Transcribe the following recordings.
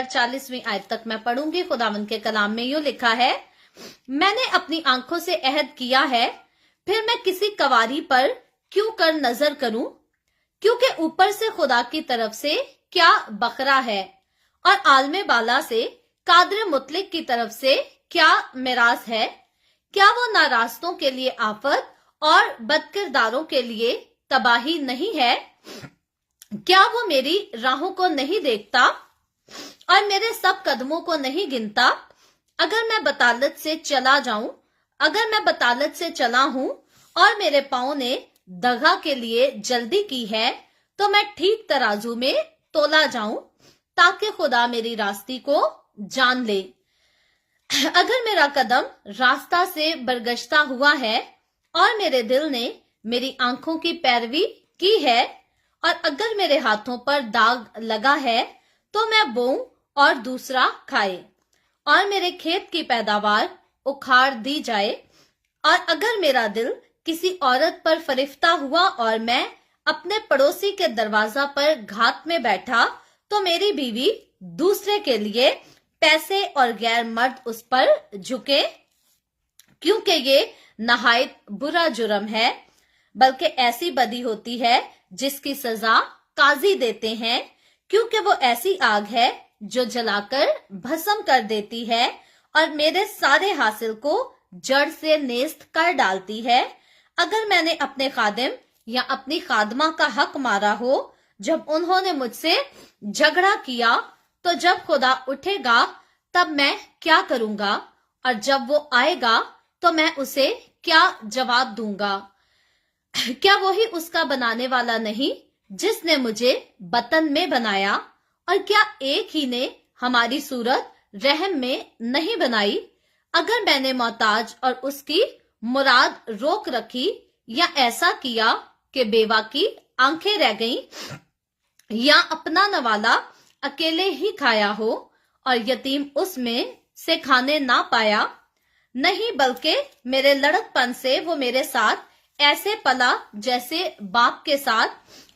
40वीं आयत तक मैं पढ़ूंगी। खुदावंद के कलाम में यूं लिखा है, मैंने अपनी आंखों से अहद किया है, फिर मैं किसी कवारी पर क्यों कर नजर करूं, क्योंकि ऊपर से खुदा की तरफ से क्या बकरा है और आलमे बाला से कादर मुतलिक की तरफ से क्या मिरास है। क्या वो नारास्तों के लिए आफत और बदकिरदारों के लिए तबाही नहीं है? क्या वो मेरी राहों को नहीं देखता और मेरे सब कदमों को नहीं गिनता? अगर मैं बतालत से चला जाऊं, अगर मैं बतालत से चला हूं और मेरे पांव ने दगा के लिए जल्दी की है, तो मैं ठीक तराजू में तोला जाऊं, ताकि खुदा मेरी रास्ती को जान ले। अगर मेरा कदम रास्ता से बरगश्ता हुआ है और मेरे दिल ने मेरी आंखों की पैरवी की है, और अगर मेरे हाथों पर दाग लगा है, तो मैं बोऊं और दूसरा खाए और मेरे खेत की पैदावार उखाड़ दी जाए। और अगर मेरा दिल किसी औरत पर फरिफ्ता हुआ और मैं अपने पड़ोसी के दरवाजा पर घात में बैठा, तो मेरी बीवी दूसरे के लिए पैसे और गैर मर्द उस पर झुके, क्योंकि ये नहायत बुरा जुर्म है। बल्कि ऐसी बदी होती है जिसकी सजा काजी देते हैं, क्योंकि वो ऐसी आग है जो जलाकर भस्म कर देती है और मेरे सारे हासिल को जड़ से नेस्त कर डालती है। अगर मैंने अपने खादिम या अपनी खादमा का हक मारा हो जब उन्होंने मुझसे झगड़ा किया, तो जब खुदा उठेगा तब मैं क्या करूंगा, और जब वो आएगा तो मैं उसे क्या जवाब दूंगा? क्या वही उसका बनाने वाला नहीं जिसने मुझे बतन में बनाया? और क्या एक ही ने हमारी सूरत रहम में नहीं बनाई? अगर मैंने मोहताज और उसकी मुराद रोक रखी, या ऐसा किया कि बेवा की आंखें रह गईं, या अपना नवाला अकेले ही खाया हो और यतीम उसमें से खाने ना पाया, नहीं बल्कि मेरे लड़कपन से वो मेरे साथ ऐसे पला जैसे बाप के साथ,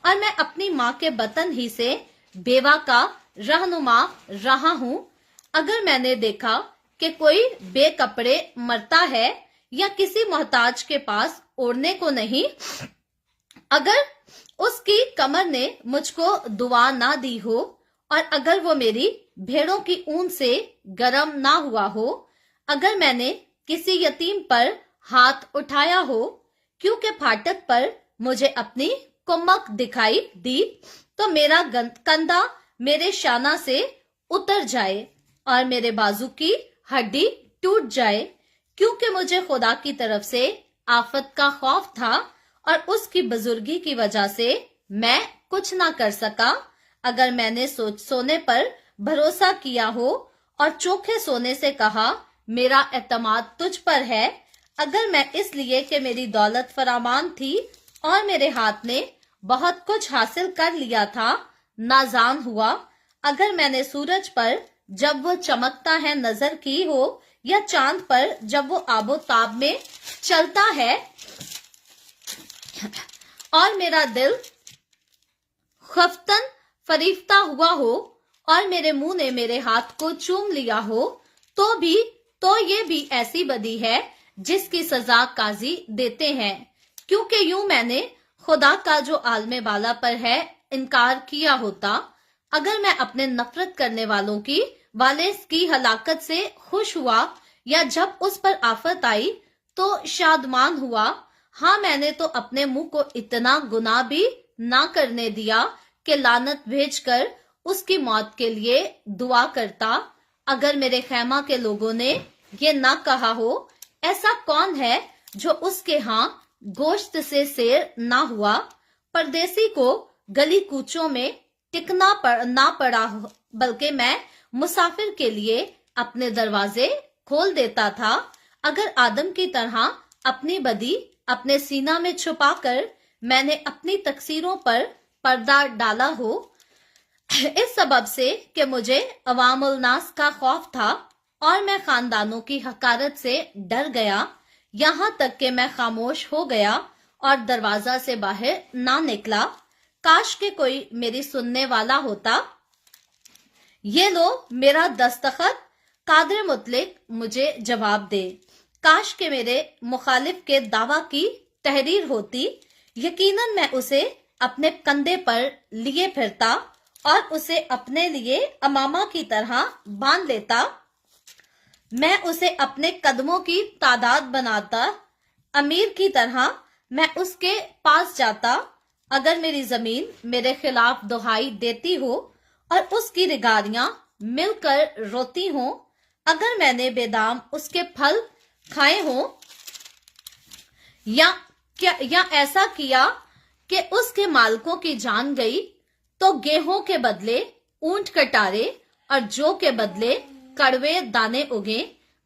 और मैं अपनी माँ के बतन ही से बेवा का रहनुमा रहा हूँ। अगर मैंने देखा कि कोई बेकपड़े मरता है या किसी मोहताज के पास ओढ़ने को नहीं, अगर उसकी कमर ने मुझको दुआ ना दी हो, और अगर वो मेरी भेड़ों की ऊन से गर्म ना हुआ हो, अगर मैंने किसी यतीम पर हाथ उठाया हो, क्योंकि फाटक पर मुझे अपनी कुमक दिखाई दी, तो मेरा कंधा मेरे शाना से उतर जाए और मेरे बाजू की हड्डी टूट जाए, क्योंकि मुझे खुदा की तरफ से आफत का खौफ था और उसकी बुजुर्गी की वजह से मैं कुछ ना कर सका। अगर मैंने सोने पर भरोसा किया हो और चोखे सोने से कहा, मेरा एतमाद तुझ पर है, अगर मैं इसलिए कि मेरी दौलत फरामान थी और मेरे हाथ ने बहुत कुछ हासिल कर लिया था नाजान हुआ, अगर मैंने सूरज पर जब वो चमकता है नजर की हो, या चांद पर जब वो आबोताब में चलता है, और मेरा दिल खफ्तन फरीफ्ता हुआ हो और मेरे मुंह ने मेरे हाथ को चूम लिया हो, तो ये भी ऐसी बदी है जिसकी सजा काजी देते हैं। क्योंकि यूं मैंने खुदा का जो आलमे बाला पर है इनकार किया होता, अगर मैं अपने नफरत करने वालों की हलाकत से खुश हुआ, या जब उस पर आफत आई तो शादमान हुआ। हाँ, मैंने तो अपने मुंह को इतना गुनाह भी ना करने दिया कि लानत भेजकर उसकी मौत के लिए दुआ करता। अगर मेरे खैमा के लोगों ने ये ना कहा हो, ऐसा कौन है जो उसके यहाँ गोश्त से सेर ना हुआ? परदेसी को गली कूचों में टिकना ना पड़ा, बल्कि मैं मुसाफिर के लिए अपने दरवाजे खोल देता था। अगर आदम की तरह अपनी बदी अपने सीना में छुपाकर मैंने अपनी तकसीरों पर पर्दा डाला हो, इस सबब से कि मुझे अवामुल नास का खौफ था और मैं खानदानों की हकारत से डर गया, यहाँ तक कि मैं खामोश हो गया और दरवाजा से बाहर ना निकला। काश के कोई मेरी सुनने वाला होता। ये लो मेरा दस्तखत, कादर मुतलिक मुझे जवाब दे। काश के मेरे मुखालिफ के दावा की तहरीर होती, यकीनन मैं उसे अपने कंधे पर लिए फिरता और उसे अपने लिए अमामा की तरह बांध लेता। मैं उसे अपने कदमों की तादाद बनाता, अमीर की तरह मैं उसके पास जाता। अगर मेरी जमीन मेरे खिलाफ दुहाई देती हो और उसकी रिगारियां मिलकर रोती हो, अगर मैंने बेदाम उसके फल खाए हो या ऐसा किया कि उसके मालिकों की जान गई, तो गेहूं के बदले ऊंट कटारे और जौ के बदले कड़वे दाने उगे।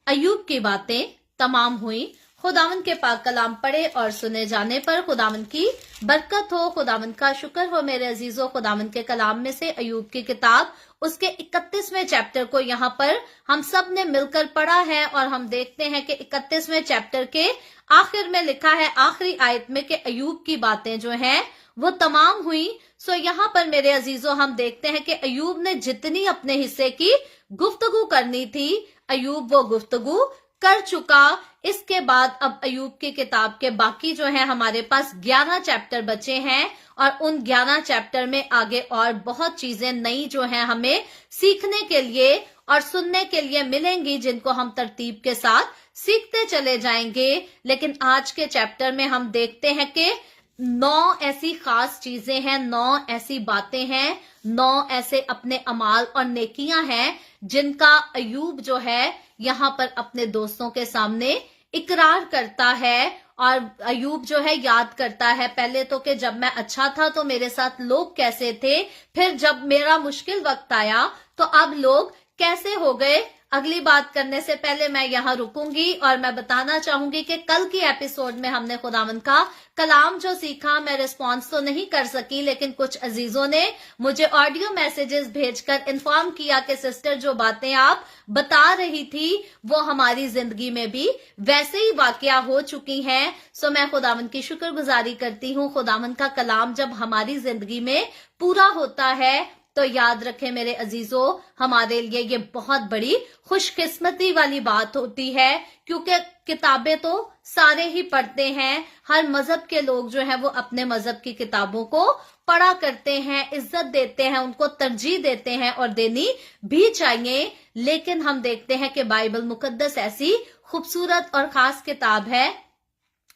अयूब की बातें तमाम हुई। खुदावंद के पाक कलाम पढ़े और सुने जाने पर खुदावंद की बरकत हो, खुदावंद का शुक्र हो। मेरे अजीजों, खुदावंद के कलाम में से अयूब की किताब उसके 31वें चैप्टर को यहाँ पर हम सब ने मिलकर पढ़ा है और हम देखते हैं कि 31वें चैप्टर के आखिर में लिखा है, आखिरी आयत में, कि अयूब की बातें जो हैं वो तमाम हुई। सो यहाँ पर मेरे अजीजों हम देखते हैं कि अयूब ने जितनी अपने हिस्से की गुफ्तगू करनी थी, अयूब वो गुफ्तगू कर चुका। इसके बाद अब अयूब की किताब के बाकी जो है हमारे पास 11 चैप्टर बचे हैं और उन 11 चैप्टर में आगे और बहुत चीजें नई जो हैं हमें सीखने के लिए और सुनने के लिए मिलेंगी, जिनको हम तरतीब के साथ सीखते चले जाएंगे। लेकिन आज के चैप्टर में हम देखते हैं कि 9 ऐसी खास चीजें हैं, 9 ऐसी बातें हैं, 9 ऐसे अपने अमाल और नेकियां हैं जिनका अयूब जो है यहाँ पर अपने दोस्तों के सामने इकरार करता है। और अयूब जो है याद करता है पहले तो कि जब मैं अच्छा था तो मेरे साथ लोग कैसे थे, फिर जब मेरा मुश्किल वक्त आया तो अब लोग कैसे हो गए। अगली बात करने से पहले मैं यहाँ रुकूंगी और मैं बताना चाहूंगी कि कल की एपिसोड में हमने खुदावंद का कलाम जो सीखा, मैं रिस्पॉन्स तो नहीं कर सकी, लेकिन कुछ अजीजों ने मुझे ऑडियो मैसेजेस भेजकर इन्फॉर्म किया कि सिस्टर जो बातें आप बता रही थी वो हमारी जिंदगी में भी वैसे ही वाकया हो चुकी हैं। सो मैं खुदावंद की शुक्रगुजारी करती हूँ। खुदावंद का कलाम जब हमारी जिंदगी में पूरा होता है तो याद रखें मेरे अजीजों, हमारे लिए ये बहुत बड़ी खुशकिस्मती वाली बात होती है, क्योंकि किताबें तो सारे ही पढ़ते हैं। हर मजहब के लोग जो हैं वो अपने मजहब की किताबों को पढ़ा करते हैं, इज्जत देते हैं, उनको तरजीह देते हैं और देनी भी चाहिए। लेकिन हम देखते हैं कि बाइबल मुकद्दस ऐसी खूबसूरत और खास किताब है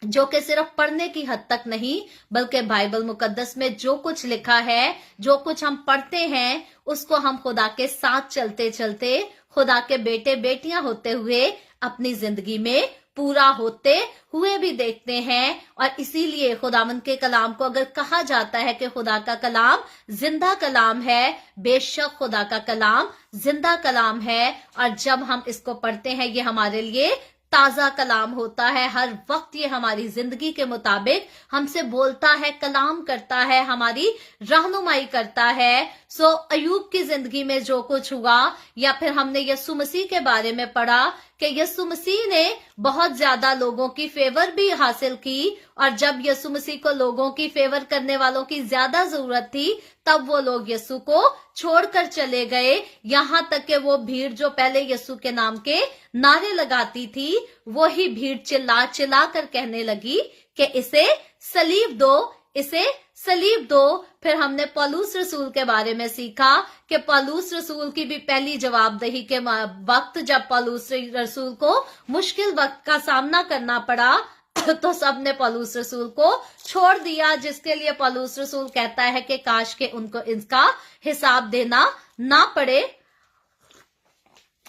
जो कि सिर्फ पढ़ने की हद तक नहीं, बल्कि बाइबल मुकद्दस में जो कुछ लिखा है, जो कुछ हम पढ़ते हैं, उसको हम खुदा के साथ चलते चलते, खुदा के बेटे बेटियां होते हुए अपनी जिंदगी में पूरा होते हुए भी देखते हैं। और इसीलिए खुदावंद के कलाम को अगर कहा जाता है कि खुदा का कलाम जिंदा कलाम है, बेशक खुदा का कलाम जिंदा कलाम है। और जब हम इसको पढ़ते हैं ये हमारे लिए ताजा कलाम होता है। हर वक्त ये हमारी जिंदगी के मुताबिक हमसे बोलता है, कलाम करता है, हमारी रहनुमाई करता है। सो अयूब की जिंदगी में जो कुछ हुआ, या फिर हमने यीशु मसीह के बारे में पढ़ा कि यीशु मसीह ने बहुत ज्यादा लोगों की फेवर भी हासिल की, और जब यीशु मसीह को लोगों की फेवर करने वालों की ज्यादा जरूरत थी तब वो लोग यीशु को छोड़कर चले गए। यहां तक कि वो भीड़ जो पहले यीशु के नाम के नारे लगाती थी, वही भीड़ चिल्ला चिल्ला कर कहने लगी कि इसे सलीब दो, इसे सलीब दो। फिर हमने पौलुस रसूल के बारे में सीखा कि पौलुस रसूल की भी पहली जवाबदेही के वक्त जब पौलुस रसूल को मुश्किल वक्त का सामना करना पड़ा तो सबने पौलुस रसूल को छोड़ दिया, जिसके लिए पौलुस रसूल कहता है कि काश के उनको इसका हिसाब देना ना पड़े।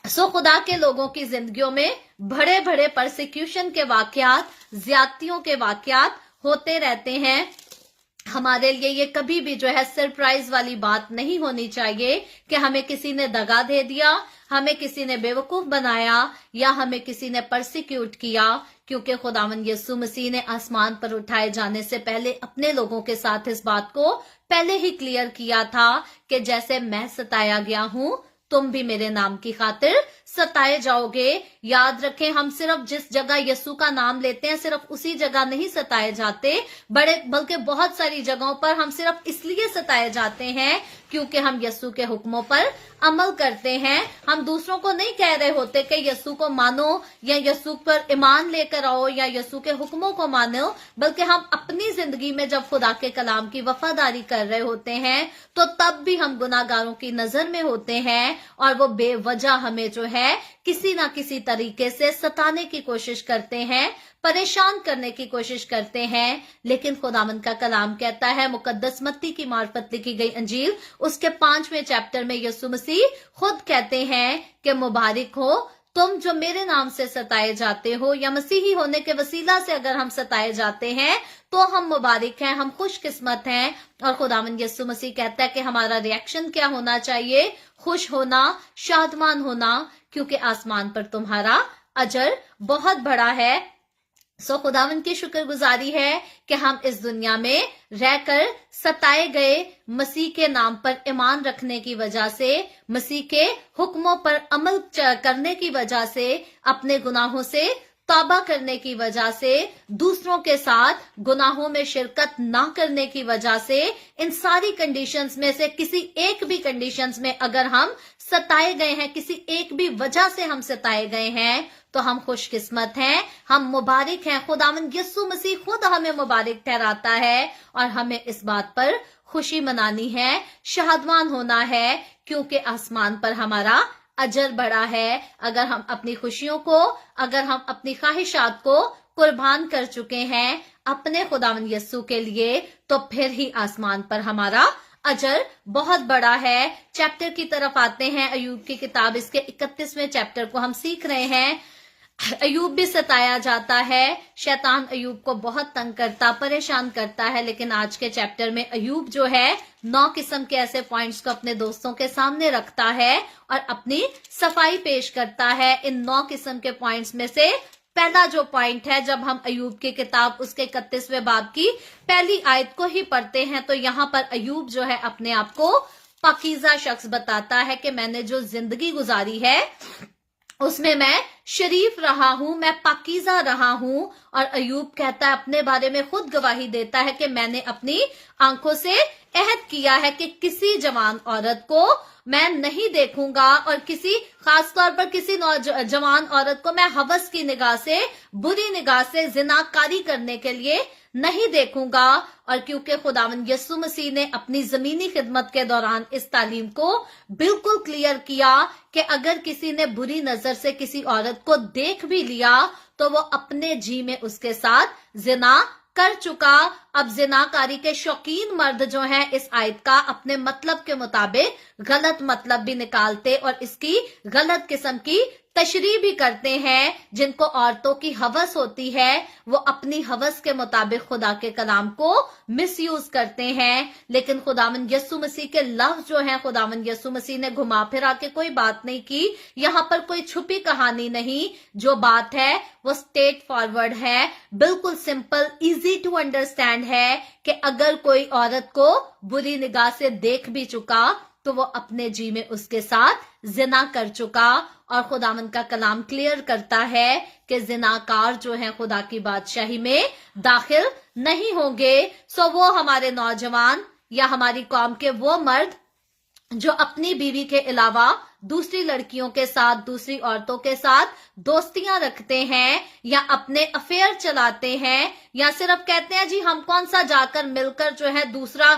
सो खुदा के लोगों की जिंदगियों में बड़े बड़े परसिक्यूशन के वाकयात, ज्यादतियों के वाकयात होते रहते हैं। हमारे लिए ये कभी भी जो है सरप्राइज वाली बात नहीं होनी चाहिए कि हमें किसी ने दगा दे दिया, हमें किसी ने बेवकूफ बनाया, या हमें किसी ने परसिक्यूट किया, क्योंकि खुदावंद यीशु मसीह ने आसमान पर उठाए जाने से पहले अपने लोगों के साथ इस बात को पहले ही क्लियर किया था कि जैसे मैं सताया गया हूं तुम भी मेरे नाम की खातिर सताए जाओगे। याद रखें, हम सिर्फ जिस जगह यीशु का नाम लेते हैं सिर्फ उसी जगह नहीं सताए जाते, बल्कि बहुत सारी जगहों पर हम सिर्फ इसलिए सताए जाते हैं क्योंकि हम यीशु के हुक्मों पर अमल करते हैं। हम दूसरों को नहीं कह रहे होते कि यीशु को मानो या यीशु पर ईमान लेकर आओ या यीशु के हुक्मों को मानो, बल्कि हम अपनी जिंदगी में जब खुदा के कलाम की वफादारी कर रहे होते हैं तो तब भी हम गुनाहगारों की नजर में होते हैं और वो बेवजह हमें जो है किसी ना किसी तरीके से सताने की कोशिश करते हैं, परेशान करने की कोशिश करते हैं। लेकिन खुदावंद का कलाम कहता है, मुकद्दस मत्ती की मार्फत लिखी गई अंजील उसके 5वें चैप्टर में यीशु मसीह खुद कहते हैं कि मुबारक हो तुम जो मेरे नाम से सताए जाते हो, या मसीही होने के वसीला से अगर हम सताए जाते हैं तो हम मुबारक हैं, हम खुशकिस्मत हैं। और खुदावंद यीशु मसीह कहता है कि हमारा रिएक्शन क्या होना चाहिए? खुश होना, शादमान होना, क्योंकि आसमान पर तुम्हारा अजर बहुत बड़ा है। खुदावंद की शुक्रगुजारी है कि हम इस दुनिया में रहकर सताए गए मसीह के नाम पर ईमान रखने की वजह से, मसीह के हुक्मों पर अमल करने की वजह से, अपने गुनाहों से तौबा करने की वजह से, दूसरों के साथ गुनाहों में शिरकत ना करने की वजह से, इन सारी कंडीशंस में से किसी एक भी कंडीशंस में अगर हम सताए गए हैं, किसी एक भी वजह से हम सताए गए हैं, तो हम खुशकिस्मत हैं, हम मुबारक हैं। खुदावंद यीशु मसीह खुद हमें मुबारक ठहराता है और हमें इस बात पर खुशी मनानी है, शादमान होना है, क्योंकि आसमान पर हमारा अजर बड़ा है। अगर हम अपनी खुशियों को, अगर हम अपनी ख्वाहिशात को कुर्बान कर चुके हैं अपने खुदावंद यीशु के लिए, तो फिर ही आसमान पर हमारा अजर बहुत बड़ा है। चैप्टर की तरफ आते हैं, अयूब की किताब इसके 31वें चैप्टर को हम सीख रहे हैं। अयूब भी सताया जाता है, शैतान अयूब को बहुत तंग करता, परेशान करता है, लेकिन आज के चैप्टर में अयूब जो है 9 किस्म के ऐसे पॉइंट्स को अपने दोस्तों के सामने रखता है और अपनी सफाई पेश करता है। इन 9 किस्म के पॉइंट्स में से पहला जो पॉइंट है, जब हम अयूब की किताब उसके 31वें बाब की पहली आयत को ही पढ़ते हैं तो यहाँ पर अयूब जो है अपने आप को पाकीज़ा शख्स बताता है कि मैंने जो जिंदगी गुजारी है उसमें मैं शरीफ रहा हूं, मैं पाकीज़ा रहा हूं। और अयूब कहता है, अपने बारे में खुद गवाही देता है कि मैंने अपनी आंखों से अहद किया है कि किसी जवान औरत को मैं नहीं देखूंगा और किसी खासतौर पर किसी जवान औरत को मैं हवस की निगाह से, बुरी निगाह से जिनाकारी करने के लिए नहीं देखूंगा। और क्योंकि खुदावंद यीशु मसीह ने अपनी जमीनी खिदमत के दौरान इस तालीम को बिल्कुल क्लियर किया कि अगर किसी ने बुरी नजर से किसी औरत को देख भी लिया तो वो अपने जी में उसके साथ जिना कर चुका। अब जिनाकारी के शौकीन मर्द जो हैं इस आयत का अपने मतलब के मुताबिक गलत मतलब भी निकालते और इसकी गलत किस्म की तशरीह भी करते हैं। जिनको औरतों की हवस होती है वो अपनी हवस के मुताबिक खुदा के कलाम को मिसयूज करते हैं। लेकिन खुदावंद यीशु मसीह के लफ्ज जो हैं, खुदावंद यीशु मसीह ने घुमा फिरा के कोई बात नहीं की, यहाँ पर कोई छुपी कहानी नहीं। जो बात है वो स्ट्रेट फॉरवर्ड है, बिल्कुल सिंपल, इजी टू अंडरस्टैंड है कि अगर कोई औरत को बुरी निगाह से देख भी चुका तो वो अपने जी में उसके साथ जिना कर चुका। और खुदावंद का कलाम क्लियर करता है कि जिनाकार जो है खुदा की बादशाही में दाखिल नहीं होंगे। वो हमारे नौजवान या हमारी कौम के वो मर्द जो अपनी बीवी के अलावा दूसरी लड़कियों के साथ, दूसरी औरतों के साथ दोस्तियां रखते हैं या अपने अफेयर चलाते हैं या सिर्फ कहते हैं जी हम कौन सा जाकर मिलकर जो है दूसरा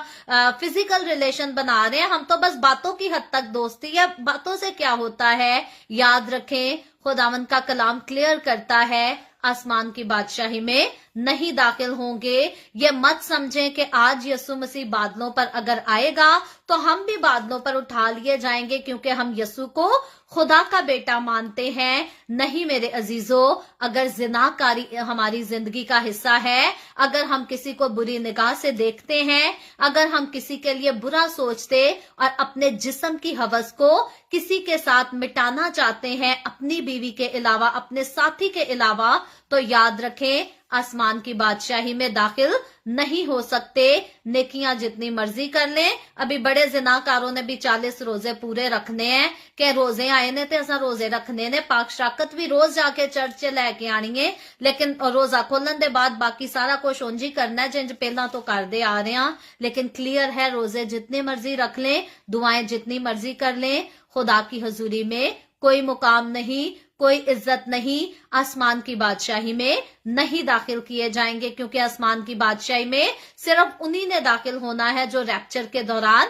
फिजिकल रिलेशन बना रहे हैं, हम तो बस बातों की हद तक दोस्ती है, बातों से क्या होता है। याद रखें, खुदावंद का कलाम क्लियर करता है आसमान की बादशाही में नहीं दाखिल होंगे। ये मत समझें कि आज यीशु मसीह बादलों पर अगर आएगा तो हम भी बादलों पर उठा लिए जाएंगे क्योंकि हम यीशु को खुदा का बेटा मानते हैं। नहीं मेरे अजीजों, अगर जिनाकारी हमारी जिंदगी का हिस्सा है, अगर हम किसी को बुरी निगाह से देखते हैं, अगर हम किसी के लिए बुरा सोचते और अपने जिस्म की हवस को किसी के साथ मिटाना चाहते हैं, अपनी बीवी के अलावा, अपने साथी के अलावा, तो याद रखें आसमान की बादशाही में दाखिल नहीं हो सकते। नेकियां जितनी मर्जी कर लें, अभी बड़े जिनाकारों ने भी 40 रोजे पूरे रखने हैं कि रोजे आए ने ते असा रोजे रखने ने, पाक शराकत भी रोज जाके चर्च च लैके आनी है, लेकिन रोजा खोलन दे बाद बाकी सारा कुछ उंज ही करना है जिंज पहला तो करते आ रहे हैं। लेकिन क्लियर है, रोजे जितने मर्जी रख लें, दुआएं जितनी मर्जी कर लें, खुदा की हजूरी में कोई मुकाम नहीं, कोई इज्जत नहीं, आसमान की बादशाही में नहीं दाखिल किए जाएंगे, क्योंकि आसमान की बादशाही में सिर्फ उन्हीं ने दाखिल होना है जो रैप्चर के दौरान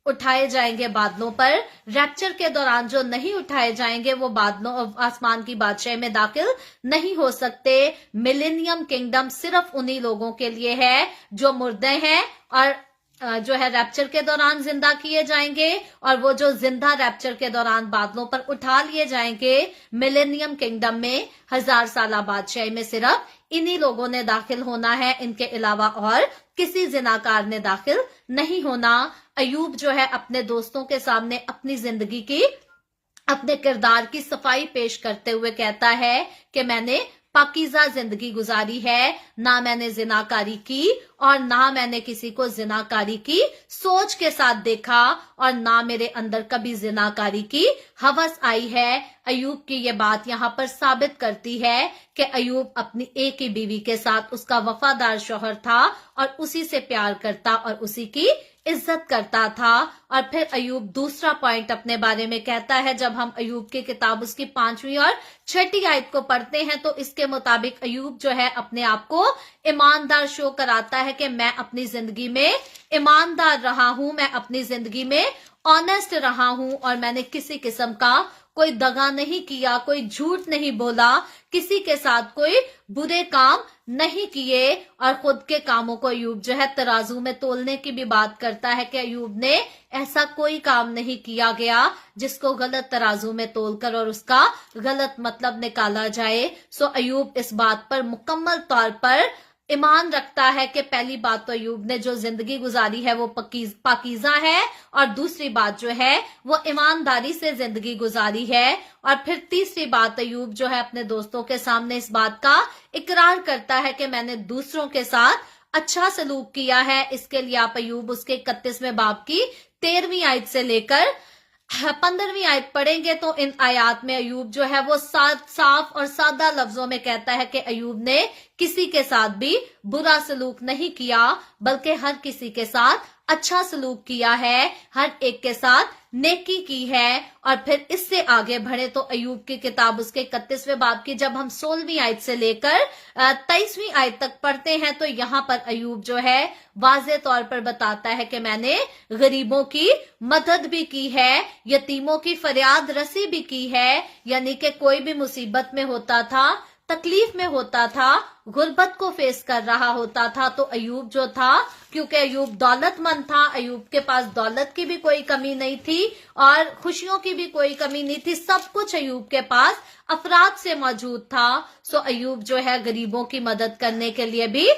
उठाए जाएंगे बादलों पर। रैप्चर के दौरान जो नहीं उठाए जाएंगे वो बादलों आसमान की बादशाही में दाखिल नहीं हो सकते। मिलेनियम किंगडम सिर्फ उन्हीं लोगों के लिए है जो मुर्दे हैं और जो है रैप्चर के दौरान जिंदा किए जाएंगे, और वो जो जिंदा रैप्चर के दौरान बादलों पर उठा लिए जाएंगे मिलेनियम किंगडम में 1000 साला बादशाही में सिर्फ इन्हीं लोगों ने दाखिल होना है, इनके अलावा और किसी जिनाकार ने दाखिल नहीं होना। अयूब जो है अपने दोस्तों के सामने अपनी जिंदगी की, अपने किरदार की सफाई पेश करते हुए कहता है कि मैंने पाकीज़ा जिंदगी गुजारी है, ना मैंने जिनाकारी की और ना मैंने किसी को जिनाकारी की सोच के साथ देखा और ना मेरे अंदर कभी जिनाकारी की हवस आई है। अयूब की ये बात यहाँ पर साबित करती है कि अयूब अपनी एक ही बीवी के साथ उसका वफादार शौहर था और उसी से प्यार करता और उसी की इज्जत करता था। और फिर अयूब दूसरा पॉइंट अपने बारे में कहता है, जब हम अयूब की किताब उसकी 5वीं और 6ठी आयत को पढ़ते हैं तो इसके मुताबिक अयूब जो है अपने आप को ईमानदार शो कराता है कि मैं अपनी जिंदगी में ईमानदार रहा हूं, मैं अपनी जिंदगी में ऑनेस्ट रहा हूं और मैंने किसी किस्म का कोई दगा नहीं किया, कोई झूठ नहीं बोला, किसी के साथ कोई बुरे काम नहीं किए। और खुद के कामों को अयूब जो है तराजू में तोलने की भी बात करता है कि अयूब ने ऐसा कोई काम नहीं किया गया जिसको गलत तराजू में तोलकर और उसका गलत मतलब निकाला जाए। सो अयूब इस बात पर मुकम्मल तौर पर ईमान रखता है कि पहली बात तो अयूब ने जो जिंदगी गुजारी है वो पाकीज़ा है, और दूसरी बात जो है वो ईमानदारी से जिंदगी गुजारी है। और फिर तीसरी बात अयूब जो है अपने दोस्तों के सामने इस बात का इकरार करता है कि मैंने दूसरों के साथ अच्छा सलूक किया है। इसके लिए आप अयूब उसके 31वें बाब की 13वीं आयत से लेकर 15वीं आयत पढ़ेंगे तो इन आयात में अयूब जो है वो साफ और सादा लफ्जों में कहता है कि अयूब ने किसी के साथ भी बुरा सलूक नहीं किया, बल्कि हर किसी के साथ अच्छा सलूक किया है, हर एक के साथ नेकी की है। और फिर इससे आगे बढ़े तो अयूब की किताब उसके 31वें बाब की जब हम 16वीं आयत से लेकर 23वीं आयत तक पढ़ते हैं तो यहाँ पर अयूब जो है वाज़े तौर पर बताता है कि मैंने गरीबों की मदद भी की है, यतीमों की फरियाद रसी भी की है। यानी कि कोई भी मुसीबत में होता था, तकलीफ में होता था, गुर्बत को फेस कर रहा होता था, तो अयूब जो था, क्योंकि अयूब दौलतमंद था, अयूब के पास दौलत की भी कोई कमी नहीं थी और खुशियों की भी कोई कमी नहीं थी, सब कुछ अयूब के पास अफराद से मौजूद था। सो अयूब जो है गरीबों की मदद करने के लिए भी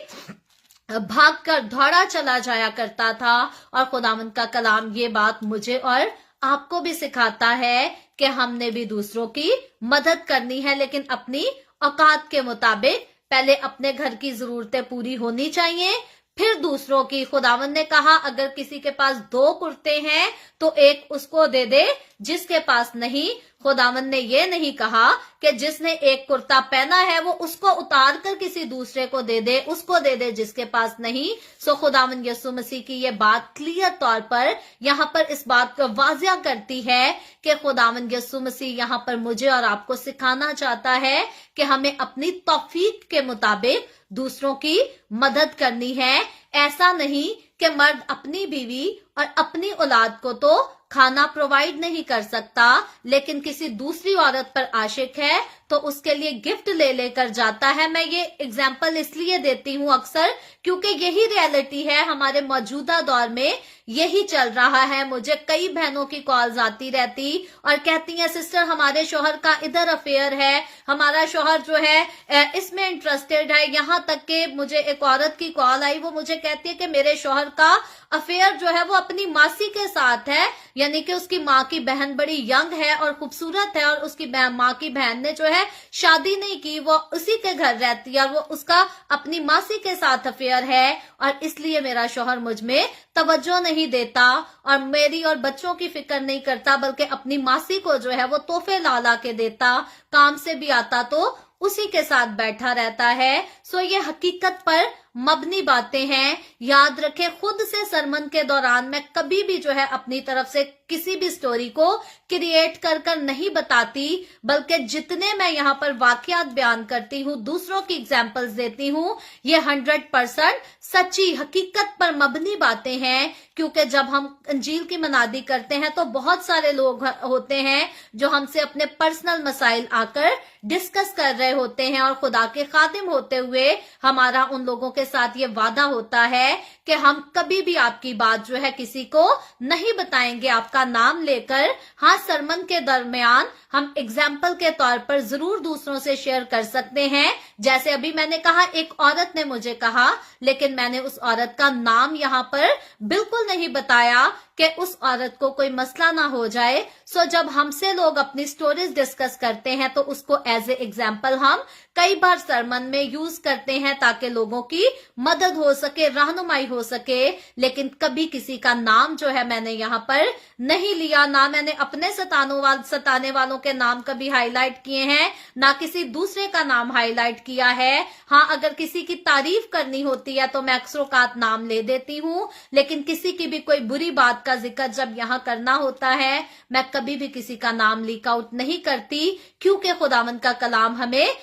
भागकर दौड़ा चला जाया करता था। और खुदावंद का कलाम ये बात मुझे और आपको भी सिखाता है कि हमने भी दूसरों की मदद करनी है, लेकिन अपनी औकात के मुताबिक। पहले अपने घर की जरूरतें पूरी होनी चाहिए, फिर दूसरों की। खुदावंद ने कहा अगर किसी के पास 2 कुर्ते हैं तो एक उसको दे दे जिसके पास नहीं। खुदावंद ने ये नहीं कहा कि जिसने एक कुर्ता पहना है वो उसको उतार कर किसी दूसरे को दे दे, उसको दे दे जिसके पास नहीं। सो खुदावंद यीशु मसीह की ये बात क्लियर तौर पर यहाँ पर इस बात को वाज़िया करती है कि खुदावंद यीशु मसीह यहाँ पर मुझे और आपको सिखाना चाहता है कि हमें अपनी तौफीक के मुताबिक दूसरों की मदद करनी है। ऐसा नहीं कि मर्द अपनी बीवी और अपनी औलाद को तो खाना प्रोवाइड नहीं कर सकता, लेकिन किसी दूसरी औरत पर आशिक है तो उसके लिए गिफ्ट ले लेकर जाता है। मैं ये एग्जाम्पल इसलिए देती हूँ अक्सर क्योंकि यही रियलिटी है हमारे मौजूदा दौर में, यही चल रहा है। मुझे कई बहनों की कॉल्स आती रहती और कहती हैं सिस्टर हमारे शोहर का इधर अफेयर है, हमारा शोहर जो है इसमें इंटरेस्टेड है। यहाँ तक कि मुझे एक औरत की कॉल आई, वो मुझे कहती है कि मेरे शोहर का अफेयर जो है वो अपनी मासी के साथ है, यानी कि उसकी माँ की बहन बड़ी यंग है और खूबसूरत है और उसकी माँ की बहन ने जो है शादी नहीं की, वो उसी के घर रहती है और वो उसका अपनी मासी के साथ अफेयर है और इसलिए मेरा शोहर मुझ में तवज्जो नहीं देता और मेरी और बच्चों की फिक्र नहीं करता, बल्कि अपनी मासी को जो है वो तोहफे ला ला के देता, काम से भी आता तो उसी के साथ बैठा रहता है। सो ये हकीकत पर मबनी बातें हैं। याद रखें, खुद से सरमन के दौरान मैं कभी भी जो है अपनी तरफ से किसी भी स्टोरी को क्रिएट कर नहीं बताती, बल्कि जितने मैं यहाँ पर वाकयात बयान करती हूँ, दूसरों की एग्जाम्पल्स देती हूँ, ये 100% सच्ची हकीकत पर मबनी बातें हैं। क्योंकि जब हम अंजील की मनादी करते हैं तो बहुत सारे लोग होते हैं जो हमसे अपने पर्सनल मसाइल आकर डिस्कस कर रहे होते हैं, और खुदा के खादिम होते हुए हमारा उन लोगों के साथ ये वादा होता है कि हम कभी भी आपकी बात जो है किसी को नहीं बताएंगे आपका नाम लेकर। हाँ, सरमन के दरमियान हम एग्जाम्पल के तौर पर जरूर दूसरों से शेयर कर सकते हैं। जैसे अभी मैंने कहा, एक औरत ने मुझे कहा, लेकिन मैंने उस औरत का नाम यहाँ पर बिल्कुल नहीं बताया कि उस औरत को कोई मसला ना हो जाए। सो जब हमसे लोग अपनी स्टोरीज डिस्कस करते हैं तो उसको एज ए एग्जाम्पल हम कई बार सरमन में यूज करते हैं ताकि लोगों की मदद हो सके, रहनुमाई हो सके। लेकिन कभी किसी का नाम जो है मैंने यहाँ पर नहीं लिया, ना मैंने अपने सताने वालों के नाम कभी हाईलाइट किए हैं, ना किसी दूसरे का नाम हाईलाइट किया है। हाँ, अगर किसी की तारीफ करनी होती है तो मैं अक्सर औकात नाम ले देती हूँ, लेकिन किसी की भी कोई बुरी बात का जिक्र जब यहाँ करना होता है, मैं कभी भी किसी का नाम लीक आउट नहीं करती, क्योंकि खुदावंद का कलाम हमें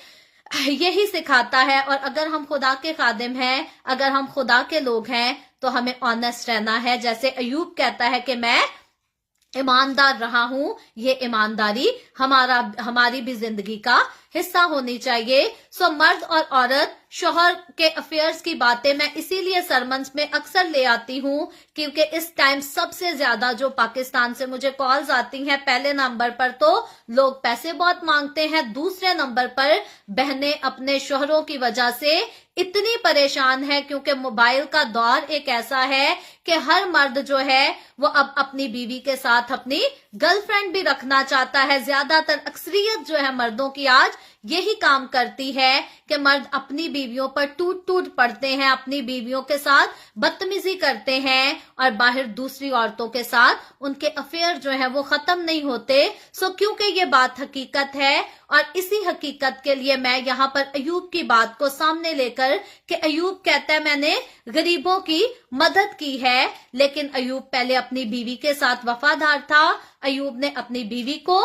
यही सिखाता है। और अगर हम खुदा के खादिम हैं, अगर हम खुदा के लोग हैं, तो हमें ऑनेस्ट रहना है। जैसे अयूब कहता है कि मैं ईमानदार रहा हूं, ये ईमानदारी हमारी भी जिंदगी का हिस्सा होनी चाहिए। सो मर्द और औरत, शोहर के अफेयर्स की बातें मैं इसीलिए सरमन्स में अक्सर ले आती हूँ, क्योंकि इस टाइम सबसे ज्यादा जो पाकिस्तान से मुझे कॉल्स आती हैं, पहले नंबर पर तो लोग पैसे बहुत मांगते हैं, दूसरे नंबर पर बहनें अपने शोहरों की वजह से इतनी परेशान है, क्योंकि मोबाइल का दौर एक ऐसा है कि हर मर्द जो है वो अब अपनी बीवी के साथ अपनी गर्लफ्रेंड भी रखना चाहता है। ज्यादातर अक्सरियत जो है मर्दों की आज यही काम करती है कि मर्द अपनी बीवियों पर टूट पड़ते हैं, अपनी बीवियों के साथ बदतमीजी करते हैं, और बाहर दूसरी औरतों के साथ उनके अफेयर जो है वो खत्म नहीं होते। सो क्योंकि ये बात हकीकत है, और इसी हकीकत के लिए मैं यहाँ पर अयूब की बात को सामने लेकर कि अयूब कहता है मैंने गरीबों की मदद की है, लेकिन अयूब पहले अपनी बीवी के साथ वफादार था। अयूब ने अपनी बीवी को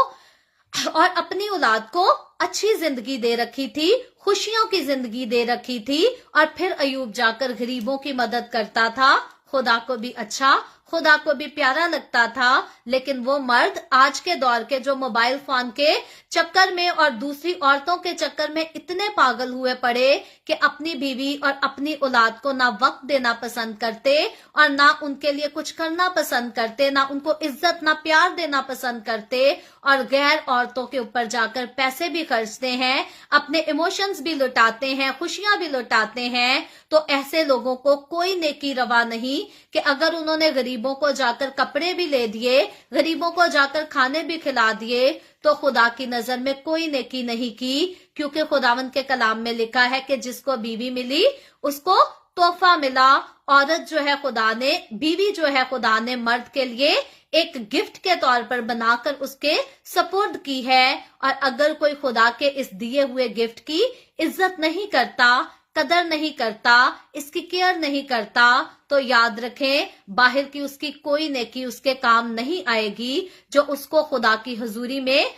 और अपनी औलाद को अच्छी जिंदगी दे रखी थी, खुशियों की जिंदगी दे रखी थी, और फिर अयूब जाकर गरीबों की मदद करता था। खुदा को भी अच्छा, खुदा को भी प्यारा लगता था। लेकिन वो मर्द आज के दौर के जो मोबाइल फोन के चक्कर में और दूसरी औरतों के चक्कर में इतने पागल हुए पड़े कि अपनी बीवी और अपनी औलाद को ना वक्त देना पसंद करते, और ना उनके लिए कुछ करना पसंद करते, ना उनको इज्जत ना प्यार देना पसंद करते, और गैर औरतों के ऊपर जाकर पैसे भी खर्चते हैं, अपने इमोशंस भी लुटाते हैं, खुशियां भी लुटाते हैं। तो ऐसे लोगों को कोई नेकी रवा नहीं कि अगर उन्होंने गरीबों को जाकर कपड़े भी ले दिए, गरीबों को जाकर खाने भी खिला दिए, तो खुदा की नजर में कोई नेकी नहीं की। क्योंकि खुदावंद के कलाम में लिखा है कि जिसको बीवी मिली उसको तोहफा मिला। औरत जो है खुदा ने, बीवी जो है खुदा ने मर्द के लिए एक गिफ्ट के तौर पर बनाकर उसके सपुर्द की है। और अगर कोई खुदा के इस दिए हुए गिफ्ट की इज्जत नहीं करता, कदर नहीं करता, इसकी केयर नहीं करता, तो याद रखें बाहर की उसकी कोई नेकी उसके काम नहीं आएगी जो उसको खुदा की हुजूरी में,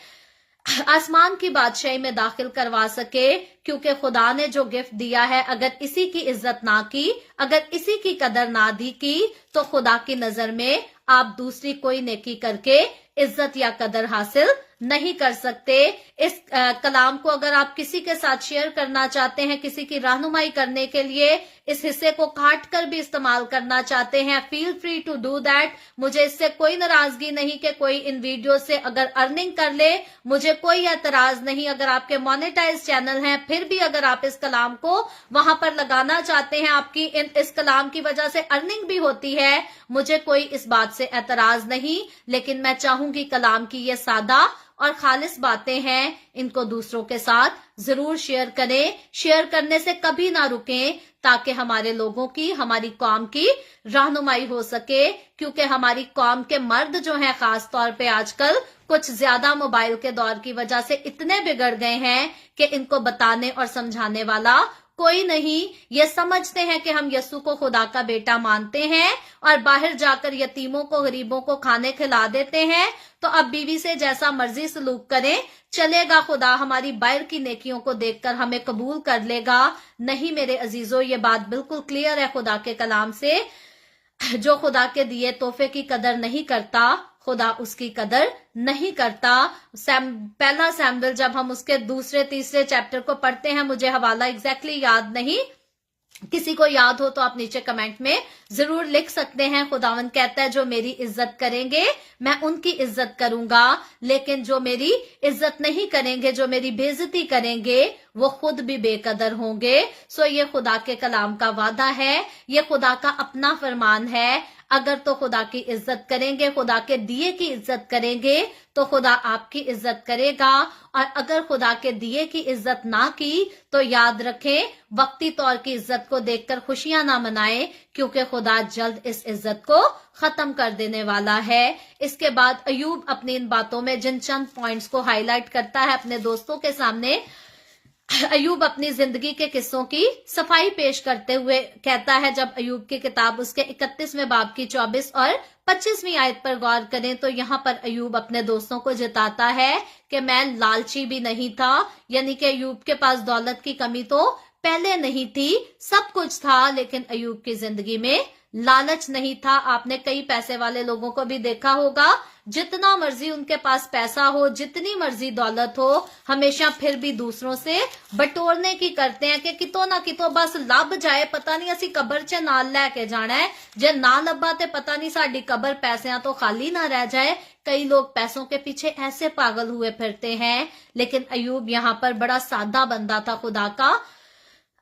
आसमान की बादशाही में दाखिल करवा सके। क्योंकि खुदा ने जो गिफ्ट दिया है, अगर इसी की इज्जत ना की, अगर इसी की कदर ना दी की, तो खुदा की नजर में आप दूसरी कोई नेकी करके इज्जत या कदर हासिल नहीं कर सकते। इस कलाम को अगर आप किसी के साथ शेयर करना चाहते हैं, किसी की रहनुमाई करने के लिए इस हिस्से को काट कर भी इस्तेमाल करना चाहते हैं, feel free to do that. मुझे इससे कोई नाराजगी नहीं कि कोई इन वीडियो से अगर अर्निंग कर ले, मुझे कोई एतराज नहीं। अगर आपके मोनेटाइज चैनल हैं, फिर भी अगर आप इस कलाम को वहां पर लगाना चाहते हैं, आपकी इस कलाम की वजह से अर्निंग भी होती है, मुझे कोई इस बात से एतराज नहीं। लेकिन मैं चाहूंगी कलाम की ये सादा और खालिस बातें हैं, इनको दूसरों के साथ जरूर शेयर करें। शेयर करने से कभी ना रुकें, ताकि हमारे लोगों की, हमारी कौम की रहनुमाई हो सके। क्योंकि हमारी कौम के मर्द जो हैं खास तौर पे आजकल कुछ ज्यादा मोबाइल के दौर की वजह से इतने बिगड़ गए हैं कि इनको बताने और समझाने वाला कोई नहीं। ये समझते हैं कि हम यीशु को खुदा का बेटा मानते हैं और बाहर जाकर यतीमों को, गरीबों को खाने खिला देते हैं, तो अब बीवी से जैसा मर्जी सलूक करें चलेगा, खुदा हमारी बाहर की नेकियों को देखकर हमें कबूल कर लेगा। नहीं मेरे अजीजों, ये बात बिल्कुल क्लियर है खुदा के कलाम से। जो खुदा के दिए तोहफे की कदर नहीं करता, खुदा उसकी कदर नहीं करता। पहला सैमुएल जब हम उसके दूसरे तीसरे चैप्टर को पढ़ते हैं, मुझे हवाला एग्जैक्टली याद नहीं, किसी को याद हो तो आप नीचे कमेंट में जरूर लिख सकते हैं। खुदावन कहता है जो मेरी इज्जत करेंगे मैं उनकी इज्जत करूंगा, लेकिन जो मेरी इज्जत नहीं करेंगे, जो मेरी बेइज्जती करेंगे, वो खुद भी बेकदर होंगे। सो ये खुदा के कलाम का वादा है, ये खुदा का अपना फरमान है। अगर तो खुदा की इज्जत करेंगे, खुदा के दिए की इज्जत करेंगे, तो खुदा आपकी इज्जत करेगा। और अगर खुदा के दिए की इज्जत ना की तो याद रखें, वक्ती तौर की इज्जत को देखकर खुशियां ना मनाएं, क्योंकि खुदा जल्द इस इज्जत को खत्म कर देने वाला है। इसके बाद अयूब अपनी इन बातों में जिन चंद पॉइंट्स को हाईलाइट करता है अपने दोस्तों के सामने, अयूब अपनी जिंदगी के किस्सों की सफाई पेश करते हुए कहता है, जब अयूब की किताब उसके 31वें बाब की 24 और 25वीं आयत पर गौर करें तो यहाँ पर अयूब अपने दोस्तों को जताता है कि मैं लालची भी नहीं था। यानी कि अयूब के पास दौलत की कमी तो पहले नहीं थी, सब कुछ था, लेकिन अयूब की जिंदगी में लालच नहीं था। आपने कई पैसे वाले लोगों को भी देखा होगा, जितना मर्जी उनके पास पैसा हो, जितनी मर्जी दौलत हो, हमेशा फिर भी दूसरों से बटोरने की करते हैं कि कितो ना कितो बस लब जाए, पता नहीं असी कबर च नाल लैके जाना है, जे ना लब्बा ते पता नहीं साडी कबर पैसों तो खाली ना रह जाए। कई लोग पैसों के पीछे ऐसे पागल हुए फिरते हैं, लेकिन अयूब यहाँ पर बड़ा सादा बंदा था खुदा का।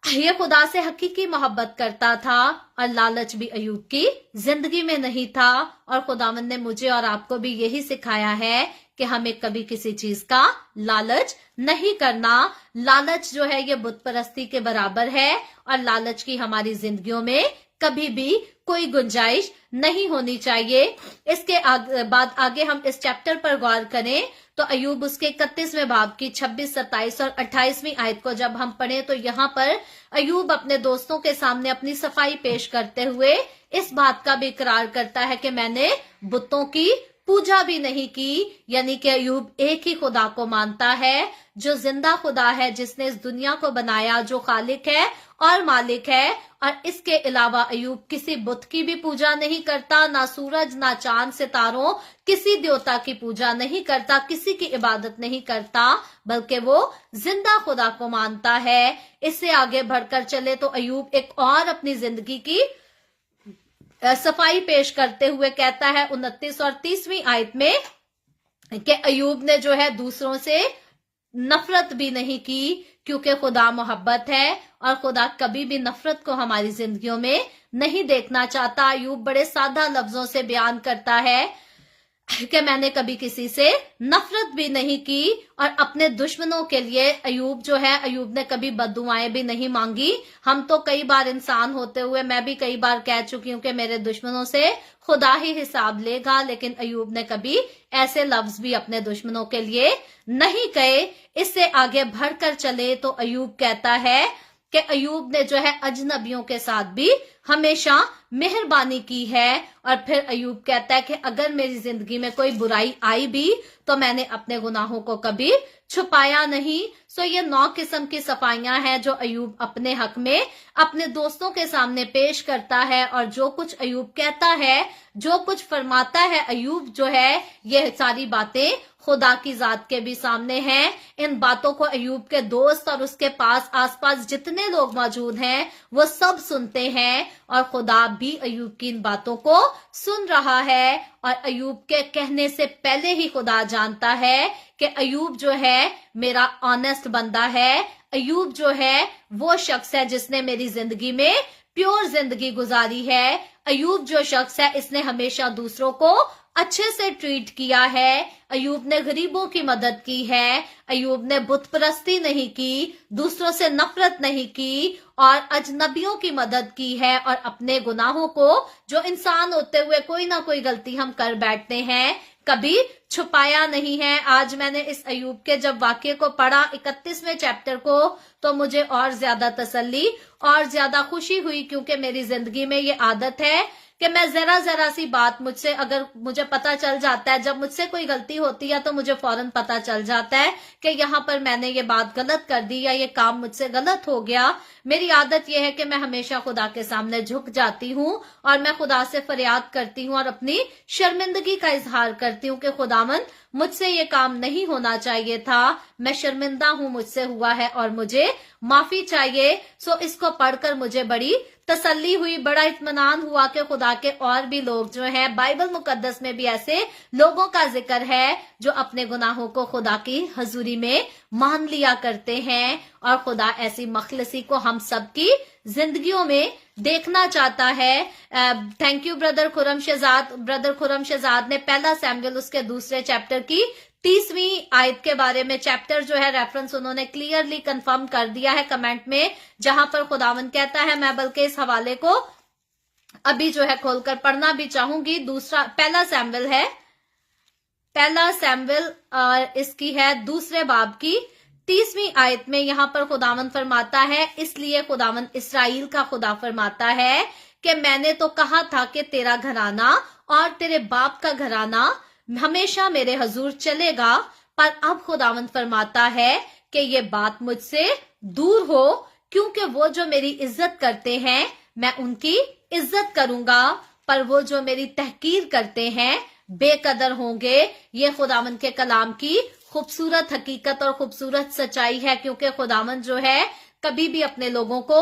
ये खुदा से हकीकी मोहब्बत करता था और लालच भी अयूब की जिंदगी में नहीं था। और खुदावंद ने मुझे और आपको भी यही सिखाया है कि हमें कभी किसी चीज का लालच नहीं करना। लालच जो है ये बुत परस्ती के बराबर है और लालच की हमारी जिंदगियों में कभी भी कोई गुंजाइश नहीं होनी चाहिए। इसके बाद आगे हम इस चैप्टर पर गौर करें तो अयूब उसके 31वें बाब की 26, 27 और 28वीं आयत को जब हम पढ़ें तो यहाँ पर अयूब अपने दोस्तों के सामने अपनी सफाई पेश करते हुए इस बात का भी इकरार करता है कि मैंने बुतों की पूजा भी नहीं की। यानी कि अयूब एक ही खुदा को मानता है, जो जिंदा खुदा है, जिसने इस दुनिया को बनाया, जो खालिक है और मालिक है। और इसके अलावा अयूब किसी बुत की भी पूजा नहीं करता, ना सूरज, ना चांद, सितारों, किसी देवता की पूजा नहीं करता, किसी की इबादत नहीं करता, बल्कि वो जिंदा खुदा को मानता है। इससे आगे बढ़कर चले तो अयूब एक और अपनी जिंदगी की सफाई पेश करते हुए कहता है 29 और 30वीं आयत में कि अयूब ने जो है दूसरों से नफरत भी नहीं की, क्योंकि खुदा मोहब्बत है और खुदा कभी भी नफरत को हमारी जिंदगियों में नहीं देखना चाहता। अयूब बड़े सादा लफ्जों से बयान करता है कि मैंने कभी किसी से नफरत भी नहीं की। और अपने दुश्मनों के लिए अयूब जो है, अयूब ने कभी बद्दुआएं भी नहीं मांगी। हम तो कई बार इंसान होते हुए मैं भी कई बार कह चुकी हूं कि मेरे दुश्मनों से खुदा ही हिसाब लेगा, लेकिन अयूब ने कभी ऐसे लफ्ज भी अपने दुश्मनों के लिए नहीं कहे। इससे आगे बढ़कर चले तो अयूब कहता है कि अयूब ने जो है अजनबियों के साथ भी हमेशा मेहरबानी की है। और फिर अयूब कहता है कि अगर मेरी जिंदगी में कोई बुराई आई भी तो मैंने अपने गुनाहों को कभी छुपाया नहीं। सो ये 9 किस्म की सफाइयां हैं जो अयूब अपने हक में अपने दोस्तों के सामने पेश करता है। और जो कुछ अयूब कहता है, जो कुछ फरमाता है अयूब जो है, ये सारी बातें खुदा की जात के भी सामने हैं। इन बातों को अयूब के दोस्त और उसके पास आसपास जितने लोग मौजूद हैं वो सब सुनते हैं और खुदा भी अयूब की इन बातों को सुन रहा है। और अयूब के कहने से पहले ही खुदा जानता है कि अयूब जो है मेरा ऑनेस्ट बंदा है, अयूब जो है वो शख्स है जिसने मेरी जिंदगी में प्योर जिंदगी गुजारी है, अयूब जो शख्स है इसने हमेशा दूसरों को अच्छे से ट्रीट किया है, अयूब ने गरीबों की मदद की है, अयूब ने बुत परस्ती नहीं की, दूसरों से नफरत नहीं की और अजनबियों की मदद की है और अपने गुनाहों को, जो इंसान होते हुए कोई ना कोई गलती हम कर बैठते हैं, कभी छुपाया नहीं है। आज मैंने इस अयूब के जब वाक्य को पढ़ा 31वें चैप्टर को, तो मुझे और ज्यादा तसल्ली और ज्यादा खुशी हुई, क्योंकि मेरी जिंदगी में ये आदत है कि मैं जरा सी बात मुझसे, अगर मुझे पता चल जाता है, जब मुझसे कोई गलती होती है तो मुझे फौरन पता चल जाता है कि यहाँ पर मैंने ये बात गलत कर दी या ये काम मुझसे गलत हो गया। मेरी आदत यह है कि मैं हमेशा खुदा के सामने झुक जाती हूँ और मैं खुदा से फरियाद करती हूँ और अपनी शर्मिंदगी का इजहार करती हूँ कि खुदावंद मुझसे ये काम नहीं होना चाहिए था, मैं शर्मिंदा हूँ, मुझसे हुआ है और मुझे माफी चाहिए। सो इसको पढ़कर मुझे बड़ी तसल्ली हुई, बड़ा इत्मीनान हुआ कि खुदा के और भी लोग जो हैं, बाइबल मुकद्दस में भी ऐसे लोगों का जिक्र है जो अपने गुनाहों को खुदा की हजूरी में मान लिया करते हैं और खुदा ऐसी मखलसी को हम सबकी जिंदगियों में देखना चाहता है। Thank you brother Khurram Shahzad. Brother Khurram Shahzad ने पहला सैमुएल उसके दूसरे चैप्टर की 30वीं आयत के बारे में, चैप्टर जो है रेफरेंस उन्होंने क्लियरली कंफर्म कर दिया है कमेंट में, जहां पर खुदावंद कहता है, मैं बल्कि इस हवाले को अभी जो है खोलकर पढ़ना भी चाहूंगी। पहला सैमुएल और इसकी है दूसरे बाब की 30वीं आयत में यहाँ पर खुदावंद फरमाता है, इसलिए खुदावंद इस्राएल का खुदा फरमाता है कि मैंने तो कहा था कि तेरा घराना और तेरे बाप का घराना हमेशा मेरे हजूर चलेगा, पर अब खुदावंद फरमाता है कि ये बात मुझसे दूर हो, क्योंकि वो जो मेरी इज्जत करते हैं मैं उनकी इज्जत करूंगा, पर वो जो मेरी तहकीर करते हैं बेकदर होंगे। ये खुदावंद के कलाम की खूबसूरत हकीकत और खूबसूरत सच्चाई है, क्योंकि खुदावंद जो है कभी भी अपने लोगों को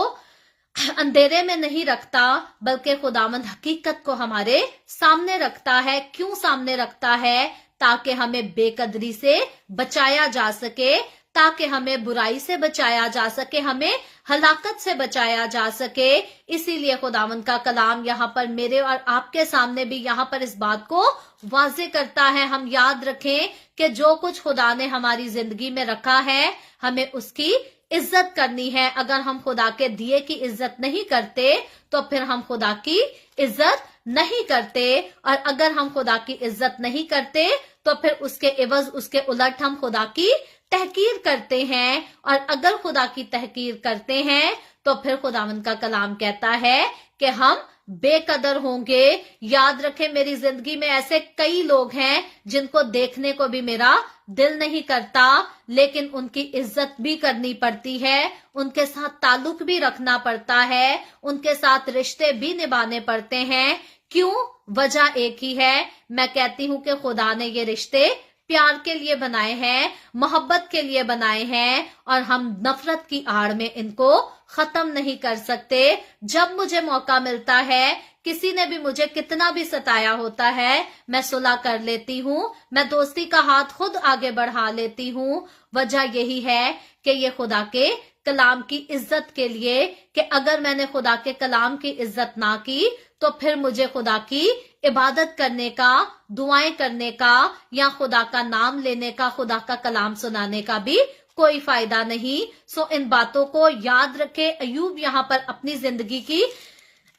अंधेरे में नहीं रखता, बल्कि खुदावंद हकीकत को हमारे सामने रखता है। क्यों सामने रखता है? ताकि हमें बेकदरी से बचाया जा सके, ताकि हमें बुराई से बचाया जा सके, हमें हलाकत से बचाया जा सके। इसीलिए खुदावंद का कलाम यहाँ पर मेरे और आपके सामने भी यहाँ पर इस बात को वाजे करता है। हम याद रखें कि जो कुछ खुदा ने हमारी जिंदगी में रखा है, हमें उसकी इज्जत करनी है। अगर हम खुदा के दिए की इज्जत नहीं करते तो फिर हम खुदा की इज्जत नहीं करते, और अगर हम खुदा की इज्जत नहीं करते तो फिर उसके एवज, उसके उलट हम खुदा की तहकीर करते हैं, और अगर खुदा की तहकीर करते हैं तो फिर खुदावंद का कलाम कहता है कि हम बेकदर होंगे। याद रखें, मेरी जिंदगी में ऐसे कई लोग हैं जिनको देखने को भी मेरा दिल नहीं करता, लेकिन उनकी इज्जत भी करनी पड़ती है, उनके साथ ताल्लुक भी रखना पड़ता है, उनके साथ रिश्ते भी निभाने पड़ते हैं। क्यों? वजह एक ही है। मैं कहती हूं कि खुदा ने ये रिश्ते प्यार के लिए बनाए हैं, मोहब्बत के लिए बनाए हैं, और हम नफरत की आड़ में इनको खत्म नहीं कर सकते। जब मुझे मौका मिलता है, किसी ने भी मुझे कितना भी सताया होता है, मैं सुलह कर लेती हूँ, मैं दोस्ती का हाथ खुद आगे बढ़ा लेती हूँ। वजह यही है कि ये खुदा के कलाम की इज्जत के लिए, कि अगर मैंने खुदा के कलाम की इज्जत ना की तो फिर मुझे खुदा की इबादत करने का, दुआएं करने का, या खुदा का नाम लेने का, खुदा का कलाम सुनाने का भी कोई फायदा नहीं। सो इन बातों को याद रखे। अयूब यहाँ पर अपनी जिंदगी की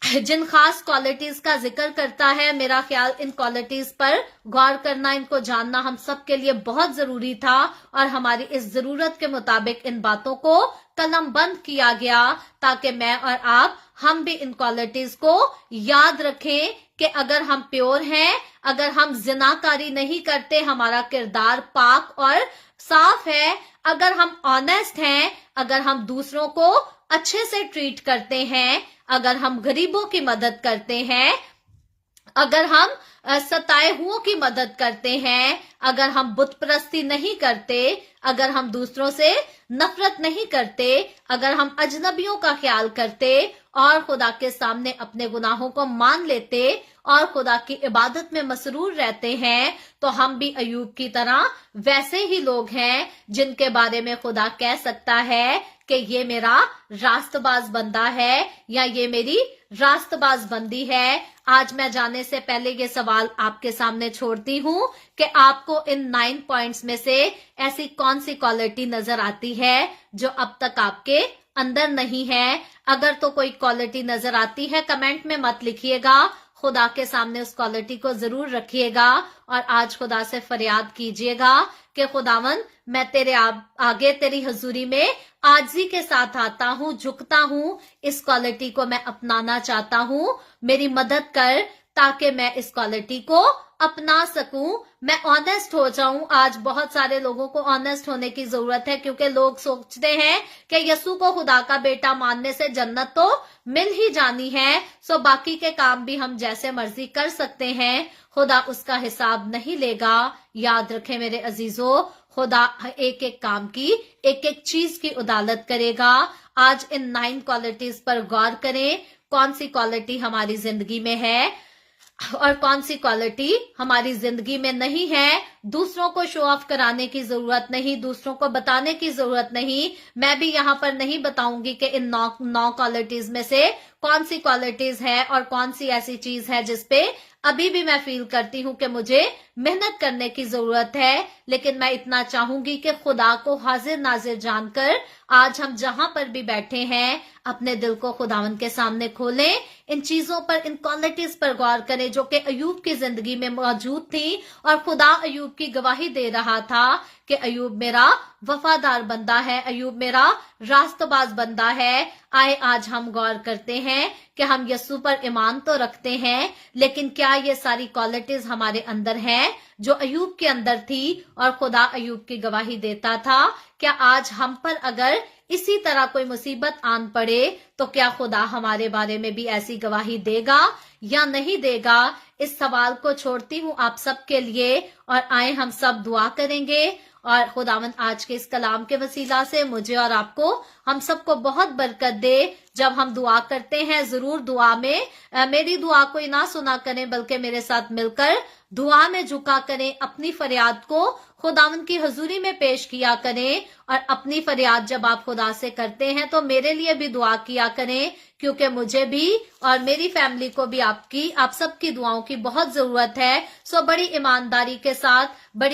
जिन खास क्वालिटीज का जिक्र करता है, मेरा ख्याल इन क्वालिटीज पर गौर करना, इनको जानना हम सब के लिए बहुत जरूरी था, और हमारी इस जरूरत के मुताबिक इन बातों को कलम बंद किया गया, ताकि मैं और आप, हम भी इन क्वालिटीज को याद रखें कि अगर हम प्योर हैं, अगर हम जिनाकारी नहीं करते, हमारा किरदार पाक और साफ है, अगर हम ऑनेस्ट हैं, अगर हम दूसरों को अच्छे से ट्रीट करते हैं, अगर हम गरीबों की मदद करते हैं, अगर हम सताए हुओं की मदद करते हैं, अगर हम बुत परस्ती नहीं करते, अगर हम दूसरों से नफरत नहीं करते, अगर हम अजनबियों का ख्याल करते और खुदा के सामने अपने गुनाहों को मान लेते और खुदा की इबादत में मसरूर रहते हैं, तो हम भी अयूब की तरह वैसे ही लोग हैं जिनके बारे में खुदा कह सकता है कि ये मेरा रास्तबाज बंदा है या ये मेरी रास्तबाज बंदी है। आज मैं जाने से पहले ये सवाल आपके सामने छोड़ती हूँ कि आपको इन 9 पॉइंट्स में से ऐसी कौन सी क्वालिटी नजर आती है जो अब तक आपके अंदर नहीं है। अगर तो कोई क्वालिटी नजर आती है कमेंट में मत लिखिएगा, खुदा के सामने उस क्वालिटी को जरूर रखिएगा और आज खुदा से फरियाद कीजिएगा कि खुदावन मैं तेरे आगे तेरी हजूरी में आजिज़ी के साथ आता हूँ, झुकता हूँ, इस क्वालिटी को मैं अपनाना चाहता हूँ, मेरी मदद कर ताकि मैं इस क्वालिटी को अपना सकूं, मैं ऑनेस्ट हो जाऊं। आज बहुत सारे लोगों को ऑनेस्ट होने की जरूरत है क्योंकि लोग सोचते हैं कि यीशु को खुदा का बेटा मानने से जन्नत तो मिल ही जानी है, सो बाकी के काम भी हम जैसे मर्जी कर सकते हैं, खुदा उसका हिसाब नहीं लेगा। याद रखें मेरे अजीजों, खुदा एक एक काम की एक एक चीज की उदालत करेगा। आज इन 9 क्वालिटीज पर गौर करें, कौन सी क्वालिटी हमारी जिंदगी में है और कौन सी क्वालिटी हमारी जिंदगी में नहीं है। दूसरों को शो ऑफ कराने की जरूरत नहीं, दूसरों को बताने की जरूरत नहीं। मैं भी यहाँ पर नहीं बताऊंगी कि इन 9 क्वालिटीज में से कौन सी क्वालिटीज है और कौन सी ऐसी चीज है जिसपे अभी भी मैं फील करती हूँ कि मुझे मेहनत करने की जरूरत है। लेकिन मैं इतना चाहूंगी कि खुदा को हाजिर नाजिर जानकर आज हम जहां पर भी बैठे हैं अपने दिल को खुदावन के सामने खोलें, इन चीजों पर, इन क्वालिटीज पर गौर करें जो कि अयूब की जिंदगी में मौजूद थी और खुदा अयूब की गवाही दे रहा था कि अयूब मेरा वफादार बंदा है, अयूब मेरा रास्तबाज बंदा है। आए आज हम गौर करते हैं कि हम यीशु पर ईमान तो रखते हैं, लेकिन क्या ये सारी क्वालिटीज हमारे अंदर हैं जो अयूब के अंदर थी और खुदा अयूब की गवाही देता था। क्या आज हम पर अगर इसी तरह कोई मुसीबत आन पड़े तो क्या खुदा हमारे बारे में भी ऐसी गवाही देगा या नहीं देगा? इस सवाल को छोड़ती हूँ आप सबके लिए और आए हम सब दुआ करेंगे और खुदावंद आज के इस कलाम के वसीला से मुझे और आपको, हम सबको बहुत बरकत दे। जब हम दुआ करते हैं जरूर दुआ में मेरी दुआ कोई ना सुना करें बल्कि मेरे साथ मिलकर दुआ में झुका करें, अपनी फरियाद को खुदावंद की हजूरी में पेश किया करें और अपनी फरियाद जब आप खुदा से करते हैं तो मेरे लिए भी दुआ किया करें क्योंकि मुझे भी और मेरी फैमिली को भी आप सबकी दुआओं की बहुत जरूरत है। सो बड़ी ईमानदारी के साथ, बड़ी